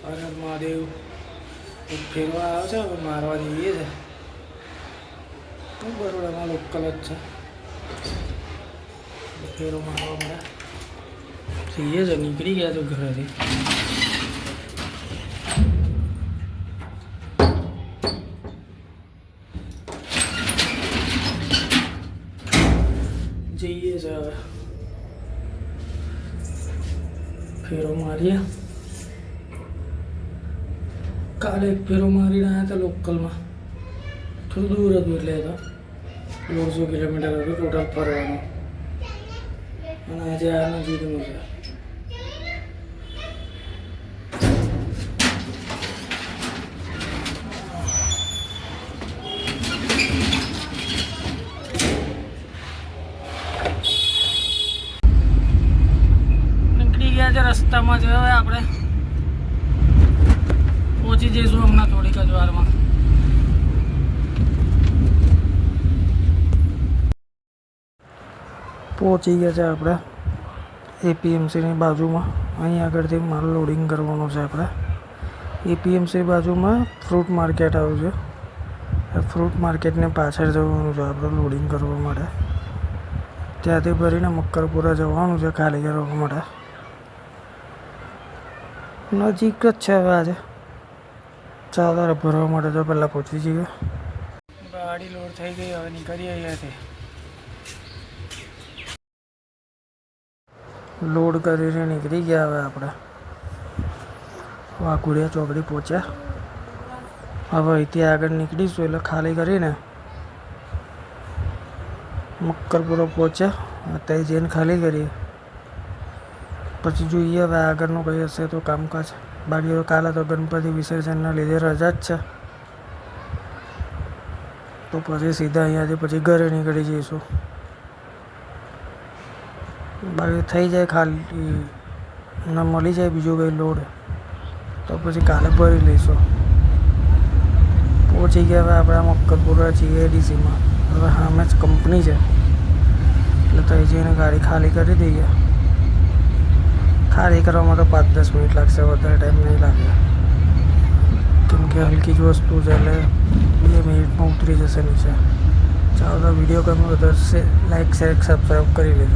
અને મહાદેવ એક ફેરવા આવે છે, હવે મારવા જઈએ છે. બરોડામાં લોકલ જ છે, ફેરો મારવા મારા જઈએ છે. નીકળી ગયા તો ઘરેથી. જઈએ છે હવે ફેરો મારીએ. કાલે એક ફેરો મારીને આવ્યા હતા લોકલમાં, થોડું દૂર હતું એટલે તો 150 કિલોમીટર હતું ટોટલ ફરવાનું. અને આજે આ નજીકનું છે. નીકળી ગયા છે રસ્તામાં છે. હવે આપણે પહોંચી જઈશું હમણાં થોડીક જ વારમાં. પહોંચી ગયા છે આપણે એપીએમસીની બાજુમાં. અહીં આગળથી માલ લોડિંગ કરવાનું છે આપણે. એપીએમસી બાજુમાં ફ્રૂટ માર્કેટ આવ્યું છે. ફ્રૂટ માર્કેટને પાછળ જવાનું છે આપણે લોડિંગ કરવા માટે. ત્યાંથી ભરીને મક્કરપુરા જવાનું છે ખાલી કરવા માટે. નજીક જ છે હવે આજે. ચાલો ભરવા માટે તો પહેલાં પહોંચી જઈએ. ગાડી લોડ થઈ ગઈ, હવે નીકળીએ અહીંયાથી. લોડ કરીને નીકળી ગયા હવે આપણે. વાઘોડિયા ચોકડી પહોંચ્યા. હવે અહીંથી આગળ નીકળીશું એટલે ખાલી કરીને મક્કરપુરા પહોંચ્યા. અત્યારે જઈને ખાલી કરીએ, પછી જોઈએ હવે આગળનું કંઈ હશે તો કામકાજ. બાકી તો કાલે તો ગણપતિ વિસર્જનના લીધે રજા જ છે, તો પછી સીધા અહીંયાથી પછી ઘરે નીકળી જઈશું. બાકી થઈ જાય ખાલી ને મળી જાય બીજું કંઈ લોડ તો પછી કાલે ભરી લઈશું. પહોંચી ગયા હવે આપણે મક્કરપુરા જીઆઈડીસીમાં. હવે સામે જ કંપની છે એટલે ત્યાં જઈને ગાડી ખાલી કરી દઈએ. ખાલી કરવામાં તો 5-10 મિનિટ લાગશે, વધારે ટાઈમ નહીં લાગે, કેમ કે હલકી જ વસ્તુ છે એટલે 2 મિનિટમાં ઉતરી જશે નીચે. ચાલો તો વિડીયો ગમે તો લાઈક શેર સબસ્ક્રાઈબ કરી લેજો.